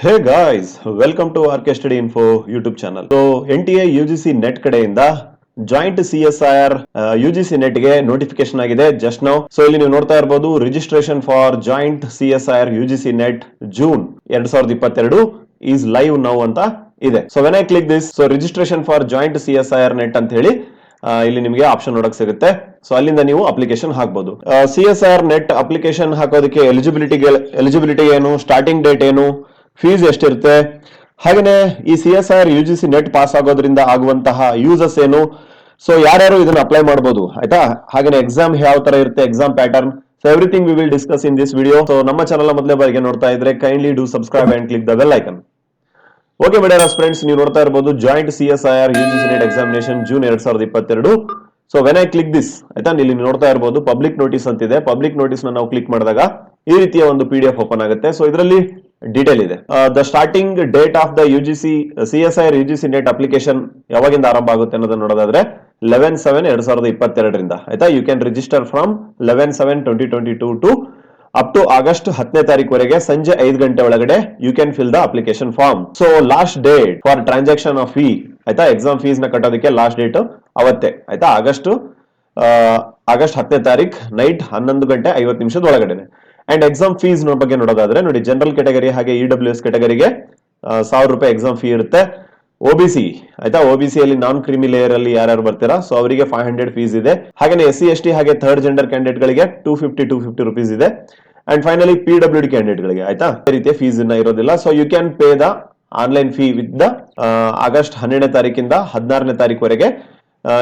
Hey guys, welcome to RK Study Info YouTube channel. So NTA UGC Net ಕಡೆಯಿಂದ joint CSIR UGC Net ಗೆ notification ಆಗಿದೆ just now. So ಇಲ್ಲಿ ನೀವು ನೋಡ್ತಾ ಇರಬಹುದು registration for joint CSIR UGC Net June 2022 is live now ಅಂತ ಇದೆ. So when I click this, so registration for joint CSIR Net ಅಂತ ಹೇಳಿ ಇಲ್ಲಿ ನಿಮಗೆ ಆಪ್ಷನ್ ನೋಡಕ್ ಸಿಗುತ್ತೆ. ಸೊ ಅಲ್ಲಿಂದ ನೀವು ಅಪ್ಲಿಕೇಶನ್ ಹಾಕಬಹುದು. CSIR Net ಅಪ್ಲಿಕೇಶನ್ ಹಾಕೋದಕ್ಕೆ ಎಲಿಜಿಬಿಲಿಟಿ ಏನು, ಸ್ಟಾರ್ಟಿಂಗ್ ಡೇಟ್ ಏನು, ಫೀಸ್ ಎಷ್ಟಿರುತ್ತೆ, ಹಾಗೇನೆ ಈ CSIR UGC ನೆಟ್ ಪಾಸ್ ಆಗೋದ್ರಿಂದ ಆಗುವಂತಹ ಯೂಸಸ್ ಏನು, ಸೊ ಯಾರ್ಯಾರು ಇದನ್ನ ಅಪ್ಲೈ ಮಾಡಬಹುದು ಆಯ್ತಾ, ಹಾಗೇನೆ ಎಕ್ಸಾಮ್ ಯಾವ ತರ ಇರುತ್ತೆ, exam pattern, so everything we will discuss in this video. So ನಮ್ಮ ಚಾನಲ್ ಮೊದಲೇ ಬಾರಿಗೆ ನೋಡ್ತಾ ಇದ್ರೆ kindly do subscribe and click the bell icon. Okay my dear friends, ನೀವು ನೋಡ್ತಾ ಇರಬಹುದು joint CSIR UGC net examination June 2022. So when I click this ಆಯ್ತಾ, ಇಲ್ಲಿ ನೋಡ್ತಾ ಇರಬಹುದು ಪಬ್ಲಿಕ್ ನೋಟಿಸ್ ಅಂತಿದೆ. ಪಬ್ಲಿಕ್ ನೋಟಿಸ್ ನಾವು ಕ್ಲಿಕ್ ಮಾಡಿದಾಗ ಈ ರೀತಿಯ ಒಂದು PDF ಓಪನ್ ಆಗುತ್ತೆ. ಸೊ ಇದರಲ್ಲಿ ಡೀಟೇಲ್ ಇದೆ. The starting date of the CSIR UGC net application ಯಾವಾಗಿಂದ ಆರಂಭ ಆಗುತ್ತೆ ಅನ್ನೋದನ್ನ ನೋಡೋದಾದ್ರೆ 11/7/2022 ಆಯ್ತಾ. You can register from 11/7/2022 to up to August 10ನೇ ತಾರೀಕುವರೆಗೆ ಸಂಜೆ 5 ಗಂಟೆ ಒಳಗಡೆ you can fill the application form. So last date for transaction of fee ಆಯ್ತಾ, ಎಕ್ಸಾಮ್ ಫೀಸ್ ನ ಕಟ್ಟೋದಕ್ಕೆ ಲಾಸ್ಟ್ ಡೇಟ್ ಅವತ್ತೇ ಆಯ್ತಾ, ಆಗಸ್ಟ್ 10ನೇ ತಾರೀಕು ನೈಟ್ 11:50 ಒಳಗಡೆ. ಅಂಡ್ ಎಕ್ಸಾಮ್ ಫೀಸ್ ಬಗ್ಗೆ ನೋಡೋದಾದ್ರೆ ನೋಡಿ, ಜನರಲ್ ಕ್ಯಾಟಗರಿ ಹಾಗೆ EWS ಕ್ಯಾಟಗರಿಗೆ 1000 ರೂಪಾಯಿ ಎಕ್ಸಾಮ್ ಫೀ ಇರುತ್ತೆ. OBC ಆಯ್ತಾ, OBC ಅಲ್ಲಿ ನಾನ್ ಕ್ರಿಮಿ ಲೇಯರ್ ಅಲ್ಲಿ ಯಾರ್ಯಾರು ಬರ್ತೀರಾ ಸೊ ಅವರಿಗೆ 500 ಫೀಸ್ ಇದೆ. ಹಾಗೆ SC ST ಹಾಗೆ ಥರ್ಡ್ ಜೆಂಡರ್ ಕ್ಯಾಂಡಿಡೇಟ್ ಗಳಿಗೆ 250 ರೂಪೀಸ್ ಇದೆ. ಅಂಡ್ ಫೈನಲಿ PWD ಕ್ಯಾಂಡಿಡೇಟ್ ಗಳಿಗೆ ಆಯ್ತಾ ರೀತಿಯ ಫೀಸ್ ಇರೋದಿಲ್ಲ. So you can pay the online fee with the August 12ನೇ ತಾರೀಕಿಂದ 16ನೇ ತಾರೀಕುವರೆಗೆ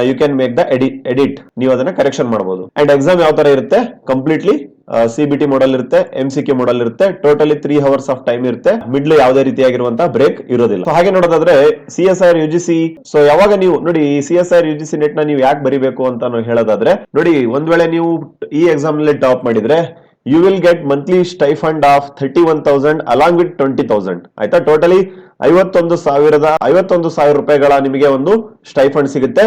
you can make the edit, ನೀವು ಅದನ್ನ ಕರೆಕ್ಷನ್ ಮಾಡಬಹುದು. ಅಂಡ್ ಎಕ್ಸಾಮ್ ಯಾವ ತರ ಇರುತ್ತೆ, ಕಂಪ್ಲೀಟ್ಲಿ CBT ಮೋಡಲ್ ಇರುತ್ತೆ, MCQ ಮೋಡಲ್ ಇರುತ್ತೆ, ಟೋಟಲಿ 3 hours ಆಫ್ ಟೈಮ್ ಇರುತ್ತೆ, ಮಿಡ್ಲ್ ಯಾವುದೇ ರೀತಿಯಾಗಿರುವಂತಹ ಬ್ರೇಕ್ ಇರೋದಿಲ್ಲ. ಹಾಗೆ ನೋಡೋದಾದ್ರೆ CSIR UGC, ಸೊ ಯಾವಾಗ ನೀವು ನೋಡಿ CSIR UGC ನೆಟ್ ನ ನೀವು ಯಾಕೆ ಬರಿಬೇಕು ಅಂತ ನಾವು ಹೇಳೋದಾದ್ರೆ ನೋಡಿ, ಒಂದ್ ವೇಳೆ ನೀವು ಈ ಎಕ್ಸಾಮ್ ನಲ್ಲಿ ಟಾಪ್ ಮಾಡಿದ್ರೆ you will get monthly stipend of 31,000 along with 20,000 ಆಯ್ತಾ. ಟೋಟಲಿ 51,000 ರೂಪಾಯಿಗಳ ನಿಮಗೆ ಒಂದು ಸ್ಟೈಫಂಡ್ ಸಿಗುತ್ತೆ.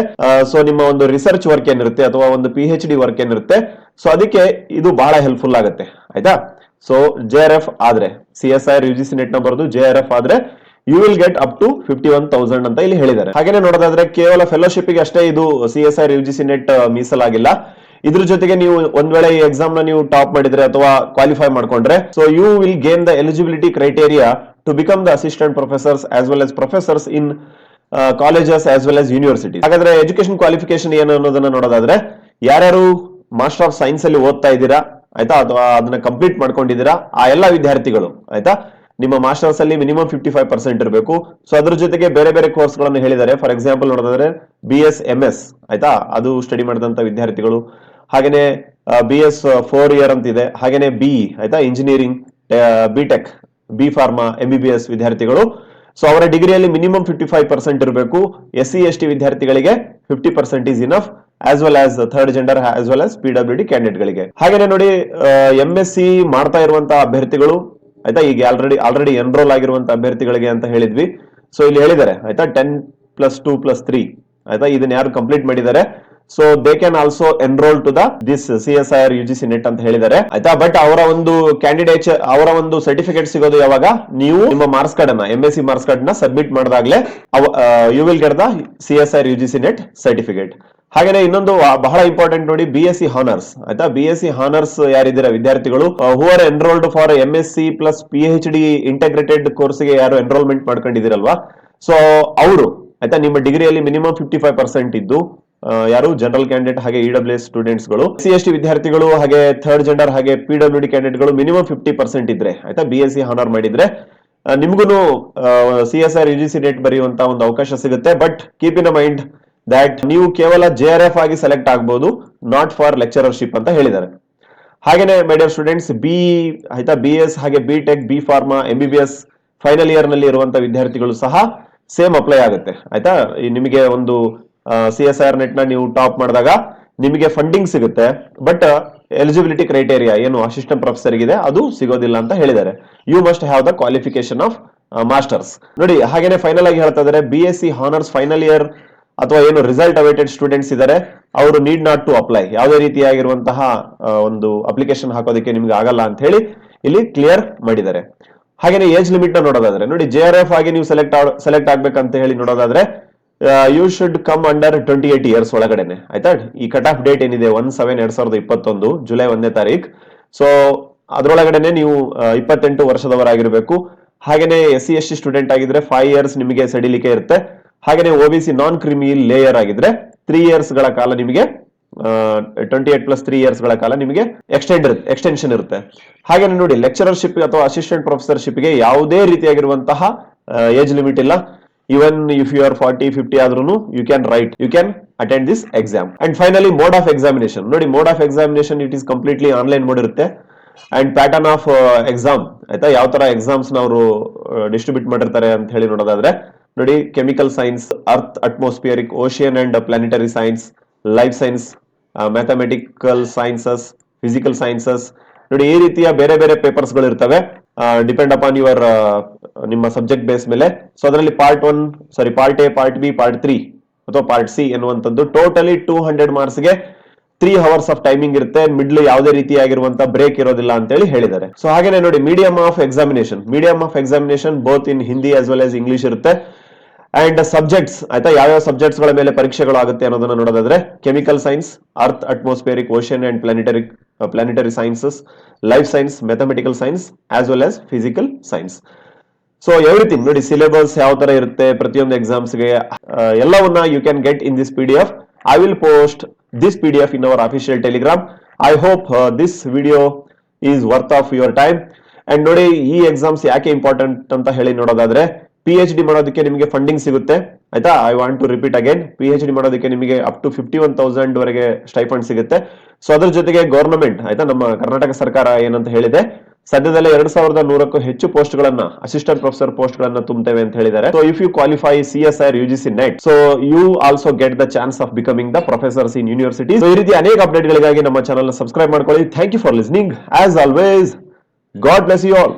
ಸೊ ನಿಮ್ಮ ಒಂದು ರಿಸರ್ಚ್ ವರ್ಕ್ ಏನಿರುತ್ತೆ ಅಥವಾ ಒಂದು PhD ವರ್ಕ್ ಏನಿರುತ್ತೆ ಸೊ ಅದಕ್ಕೆ ಇದು ಬಹಳ ಹೆಲ್ಪ್ಫುಲ್ ಆಗುತ್ತೆ ಆಯ್ತಾ. ಸೊ JRF ಆದ್ರೆ CSIR UGC ನೆಟ್ ನ ಬರೋದು JRF ಆದ್ರೆ you will get up to 51,000 ಅಂತ ಇಲ್ಲಿ ಹೇಳಿದ್ದಾರೆ. ಹಾಗೇನೆ ನೋಡೋದಾದ್ರೆ ಕೇವಲ ಫೆಲೋಶಿಪ್ ಗೆ ಅಷ್ಟೇ ಇದು CSIR UGC ನೆಟ್ ಮೀಸಲಾಗಿಲ್ಲ. ಇದ್ರ ಜೊತೆಗೆ ನೀವು ಒಂದ್ ವೇಳೆ ಈ ಎಕ್ಸಾಮ್ ನ ನೀವು ಟಾಪ್ ಮಾಡಿದ್ರೆ ಅಥವಾ ಕ್ವಾಲಿಫೈ ಮಾಡ್ಕೊಂಡ್ರೆ so you will gain the eligibility criteria to become the assistant professors as well as professors in colleges as well as university. ಹಾಗಾದ್ರೆ ಎಜುಕೇಶನ್ ಕ್ವಾಲಿಫಿಕೇಶನ್ ಏನು ಅನ್ನೋದನ್ನ ನೋಡೋದಾದ್ರೆ ಯಾರ್ಯಾರು ಮಾಸ್ಟರ್ ಆಫ್ ಸೈನ್ಸ್ ಅಲ್ಲಿ ಓದ್ತಾ ಇದ್ದೀರಾ ಆಯ್ತಾ, ಅಥವಾ ಅದನ್ನ ಕಂಪ್ಲೀಟ್ ಮಾಡ್ಕೊಂಡಿದ್ದೀರಾ ಆ ಎಲ್ಲಾ ವಿದ್ಯಾರ್ಥಿಗಳು ಆಯ್ತಾ, ನಿಮ್ಮ ಮಾಸ್ಟರ್ಸ್ ಅಲ್ಲಿ ಮಿನಿಮಮ್ 55% ಇರಬೇಕು. ಸೊ ಅದ್ರ ಜೊತೆಗೆ ಬೇರೆ ಬೇರೆ ಕೋರ್ಸ್ ಗಳನ್ನು ಹೇಳಿದ್ದಾರೆ. ಫಾರ್ ಎಕ್ಸಾಂಪಲ್ ನೋಡೋದಾದ್ರೆ BS MS ಆಯ್ತಾ, ಅದು ಸ್ಟಡಿ ಮಾಡಿದಂತ ವಿದ್ಯಾರ್ಥಿಗಳು, ಹಾಗೇನೆ BS 4 year ಅಂತಿದೆ, ಹಾಗೇನೆ BE ಆಯ್ತಾ, engineering, BTech, B Pharma, MBBS ವಿದ್ಯಾರ್ಥಿಗಳು. ಸೊ ಅವರ ಡಿಗ್ರಿಯಲ್ಲಿ ಮಿನಿಮಮ್ 55% ಇರಬೇಕು. SC ST ವಿದ್ಯಾರ್ಥಿಗಳಿಗೆ 50% is enough, as well as third gender as well as PWD candidate ಗಳಿಗೆ. ಹಾಗೇನೆ ನೋಡಿ MSc ಮಾಡ್ತಾ ಇರುವಂತಹ ಅಭ್ಯರ್ಥಿಗಳು ಆಯ್ತಾ, ಈಗ ಆಲ್ರೆಡಿ ಎನ್ರೋಲ್ ಆಗಿರುವಂತಹ ಅಭ್ಯರ್ಥಿಗಳಿಗೆ ಅಂತ ಹೇಳಿದ್ವಿ. ಸೊ ಇಲ್ಲಿ ಹೇಳಿದ್ದಾರೆ ಆಯ್ತಾ 10+2+3 ಆಯ್ತಾ, ಇದನ್ನ ಯಾರು ಕಂಪ್ಲೀಟ್ ಮಾಡಿದ್ದಾರೆ so they can also enroll to this CSIR UGC NET ಅಂತ ಹೇಳಿದ್ದಾರೆ ಆಯ್ತಾ. ಬಟ್ ಅವರ ಒಂದು ಕ್ಯಾಂಡಿಡೇಟ್ ಅವರ ಒಂದು ಸರ್ಟಿಫಿಕೇಟ್ ಸಿಗೋದು ಯಾವಾಗ, ನೀವು ನಿಮ್ಮ ಮಾರ್ಕ್ಸ್ ಕಾರ್ಡ್ ಅನ್ನ MSc ಮಾರ್ಕ್ಸ್ ಕಾರ್ಡ್ ನ ಸಬ್ಮಿಟ್ ಮಾಡಿದಾಗಲೇ you will get the CSIR UGC net certificate. ಹಾಗೇನೆ ಇನ್ನೊಂದು ಬಹಳ ಇಂಪಾರ್ಟೆಂಟ್ ನೋಡಿ, BSc ಹಾನರ್ಸ್ ಆಯ್ತಾ, BSc ಹಾನರ್ಸ್ ಯಾರಿದ್ದೀರಾ ವಿದ್ಯಾರ್ಥಿಗಳು who are enrolled for MSc plus PhD integrated course ಗೆ ಯಾರು ಎನ್ರೋಲ್ಮೆಂಟ್ ಮಾಡ್ಕೊಂಡಿದ್ದೀರಲ್ವಾ, ಸೊ ಅವರು ಆಯ್ತಾ ನಿಮ್ಮ ಡಿಗ್ರಿಯಲ್ಲಿ ಮಿನಿಮಮ್ 55% ಇದ್ದು ಯಾರು ಜನರಲ್ ಕ್ಯಾಂಡಿಡೇಟ್ ಹಾಗೆ EWS ಸ್ಟೂಡೆಂಟ್ಸ್ ಗಳು, SC ST ವಿದ್ಯಾರ್ಥಿಗಳು ಹಾಗೆ ಥರ್ಡ್ ಜೆಂಡರ್ ಹಾಗೆ PWD ಕ್ಯಾಂಡಿಡೇಟ್ ಗಳು ಮಿನಿಮಮ್ 50% ಇದ್ರೆ ಆಯ್ತಾ BSc ಹಾನರ್ ಮಾಡಿದ್ರೆ ನಿಮ್ಗೂ CSIR UGC ನೆಟ್ ಬರೆಯುವಂತ ಒಂದು ಅವಕಾಶ ಸಿಗುತ್ತೆ. But keep in mind that ನೀವು ಕೇವಲ JRF ಆಗಿ ಸೆಲೆಕ್ಟ್ ಆಗಬಹುದು, ನಾಟ್ ಫಾರ್ ಲೆಕ್ಚರರ್ಶಿಪ್ ಅಂತ ಹೇಳಿದ್ದಾರೆ. ಹಾಗೇನೆ ಮೈ ಡಿಯರ್ ಸ್ಟೂಡೆಂಟ್ಸ್ ಆಯ್ತಾ BS ಹಾಗೆ BTech, B Pharma, MBBS final year ನಲ್ಲಿ ಇರುವಂತಹ ವಿದ್ಯಾರ್ಥಿಗಳು ಸಹ ಸೇಮ್ ಅಪ್ಲೈ ಆಗುತ್ತೆ ಆಯ್ತಾ. ನಿಮಗೆ ಒಂದು CSIR ನೆಟ್ ನ ನೀವು ಟಾಪ್ ಮಾಡಿದಾಗ ನಿಮಗೆ ಫಂಡಿಂಗ್ ಸಿಗುತ್ತೆ, ಬಟ್ ಎಲಿಜಿಬಿಲಿಟಿ ಕ್ರೈಟೇರಿಯಾ ಏನು ಅಸಿಸ್ಟೆಂಟ್ ಪ್ರೊಫೆಸರ್ ಇದೆ ಅದು ಸಿಗೋದಿಲ್ಲ ಅಂತ ಹೇಳಿದ್ದಾರೆ. You must have the qualification of masters ನೋಡಿ. ಹಾಗೇನೆ ಫೈನಲ್ ಆಗಿ ಹೇಳ್ತಾ ಇದ್ದಾರೆ BSc ಹಾನರ್ಸ್ ಫೈನಲ್ ಇಯರ್ ಅಥವಾ ಏನು ರಿಸಲ್ಟ್ ಅವೈಟೆಡ್ ಸ್ಟೂಡೆಂಟ್ಸ್ ಇದ್ದಾರೆ ಅವರು ನೀಡ್ ನಾಟ್ ಟು ಅಪ್ಲೈ, ಯಾವುದೇ ರೀತಿಯಾಗಿರುವಂತಹ ಒಂದು ಅಪ್ಲಿಕೇಶನ್ ಹಾಕೋದಕ್ಕೆ ನಿಮ್ಗೆ ಆಗಲ್ಲ ಅಂತ ಹೇಳಿ ಇಲ್ಲಿ ಕ್ಲಿಯರ್ ಮಾಡಿದ್ದಾರೆ. ಹಾಗೇನೆ ಏಜ್ ಲಿಮಿಟ್ ನ ನೋಡೋದಾದ್ರೆ ನೋಡಿ JRF ಆಗಿ ನೀವು ಸೆಲೆಕ್ಟ್ ಆಗ್ಬೇಕಂತ ಹೇಳಿ ನೋಡೋದಾದ್ರೆ you should come under 28 years ಒಳಗಡೆನೆ ಆಯ್ತಾ. ಈ ಕಟ್ ಆಫ್ ಡೇಟ್ ಏನಿದೆ 1/7/2021 ಜುಲೈ 1ನೇ ತಾರೀಕು. ಸೊ ಅದ್ರೊಳಗಡೆನೆ ನೀವು 28 ವರ್ಷದವರಾಗಿರ್ಬೇಕು. ಹಾಗೇನೆ SC/ST ಸ್ಟೂಡೆಂಟ್ ಆಗಿದ್ರೆ 5 ಇಯರ್ಸ್ ನಿಮಗೆ ಸಡಿಲಿಕೆ ಇರುತ್ತೆ. ಹಾಗೇನೆ OBC ನಾನ್ ಕ್ರಿಮಿ ಲೇಯರ್ ಆಗಿದ್ರೆ 3 ಇಯರ್ಸ್ ಗಳ ಕಾಲ ನಿಮಗೆ 28 ಪ್ಲಸ್ 3 ಇಯರ್ಸ್ ಗಳ ಕಾಲ ನಿಮಗೆ ಎಕ್ಸ್ಟೆನ್ಷನ್ ಇರುತ್ತೆ. ಹಾಗೇನೆ ನೋಡಿ ಲೆಕ್ಚರರ್ಶಿಪ್ ಅಥವಾ ಅಸಿಸ್ಟೆಂಟ್ ಪ್ರೊಫೆಸರ್ಶಿಪ್ ಗೆ ಯಾವುದೇ ರೀತಿಯಾಗಿರುವಂತಹ ಏಜ್ ಲಿಮಿಟ್ ಇಲ್ಲ. Even if you are 40-50 ಆದ್ರೂ you can attend this exam. And finally mode of examination ನೋಡಿ, mode of examination it is completely online mode ಇರುತ್ತೆ. And pattern of exam ಆಯ್ತಾ, ಯಾವ ತರ ಎಕ್ಸಾಮ್ಸ್ ಅವರು ಡಿಸ್ಟ್ರಿಬ್ಯೂಟ್ ಮಾಡಿರ್ತಾರೆ ಅಂತ ಹೇಳಿ ನೋಡೋದಾದ್ರೆ ನೋಡಿ, chemical science, earth, atmospheric, ocean and planetary science, life science, mathematical sciences, physical sciences ನೋಡಿ, ಈ ರೀತಿಯ ಬೇರೆ ಬೇರೆ ಪೇಪರ್ಸ್ ಗಳು ಇರ್ತವೆ ಡಿಪೆಂಡ್ ಅಪಾನ್ ಯುವರ್ ನಿಮ್ಮ ಸಬ್ಜೆಕ್ಟ್ ಬೇಸ್ ಮೇಲೆ. ಸೊ ಅದರಲ್ಲಿ part A, part B, part 3 ಅಥವಾ ಪಾರ್ಟ್ C ಎನ್ನುವಂಥದ್ದು ಟೋಟಲಿ 200 ಮಾರ್ಕ್ಸ್ ಗೆ 3 ಅವರ್ಸ್ ಆಫ್ ಟೈಮಿಂಗ್ ಇರುತ್ತೆ. ಮಿಡ್ಲ್ ಯಾವುದೇ ರೀತಿಯಾಗಿರುವಂತಹ ಬ್ರೇಕ್ ಇರೋದಿಲ್ಲ ಅಂತ ಹೇಳಿ ಹೇಳಿದ್ದಾರೆ. ಸೊ ಹಾಗೇನೆ ನೋಡಿ, medium of examination both in Hindi as well as English ಇರುತ್ತೆ. ಅಂಡ್ ಸಬ್ಜೆಕ್ಟ್ಸ್ ಆಯ್ತಾ, ಯಾವ್ಯಾವ ಸಬ್ಜೆಕ್ಟ್ಸ್ ಗಳ ಮೇಲೆ ಪರೀಕ್ಷೆಗಳು ಆಗುತ್ತೆ ಅನ್ನೋದನ್ನ ನೋಡೋದಾದ್ರೆ chemical science, earth, atmospheric, ocean and planetary sciences, life science, mathematical science as well as physical science. So everything ನೋಡಿ, ಸಿಲೆಬಸ್ ಯಾವ ತರ ಇರುತ್ತೆ ಪ್ರತಿಯೊಂದು ಎಕ್ಸಾಮ್ಸ್ ಗೆ ಎಲ್ಲವನ್ನ you can get in this PDF. I will post this PDF in our official Telegram. I hope this video is worth of your time. And ನೋಡಿ, ಈ exams ಯಾಕೆ ಇಂಪಾರ್ಟೆಂಟ್ ಅಂತ ಹೇಳಿ ನೋಡೋದಾದ್ರೆ PhD ಮಾಡೋದಕ್ಕೆ ನಿಮಗೆ ಫಂಡಿಂಗ್ ಸಿಗುತ್ತೆ ಆಯ್ತಾ. I want to repeat again, PhD ಮಾಡೋದಕ್ಕೆ ನಿಮಗೆ ಅಪ್ ಟು 51,000 ವರೆಗೆ ಸ್ಟೈಫಂಡ್ ಸಿಗುತ್ತೆ. ಸೊ ಅದ್ರ ಜೊತೆಗೆ ಗವರ್ನಮೆಂಟ್ ಆಯ್ತಾ, ನಮ್ಮ ಕರ್ನಾಟಕ ಸರ್ಕಾರ ಏನಂತ ಹೇಳಿದೆ, ಸದ್ಯದಲ್ಲೇ 2100ಕ್ಕೂ ಹೆಚ್ಚು ಪೋಸ್ಟ್ ಗಳನ್ನ, ಅಸಿಸ್ಟೆಂಟ್ ಪ್ರೊಫೆಸರ್ ಪೋಸ್ಟ್ ಗಳನ್ನ ತುಂಬುತ್ತೇವೆ ಅಂತ ಹೇಳಿದ್ದಾರೆ. So if you qualify CSIR UGC NET, so you also get the chance of becoming the professors in university. ಈ ರೀತಿ ಅನೇಕ ಅಪ್ಡೇಟ್ ಗಳಿಗಾಗಿ ನಮ್ಮ ಚಾನಲ್ ಸಬ್ಸ್ಕ್ರೈಬ್ ಮಾಡ್ಕೊಳ್ಳಿ. Thank you for listening. As always, God bless you all.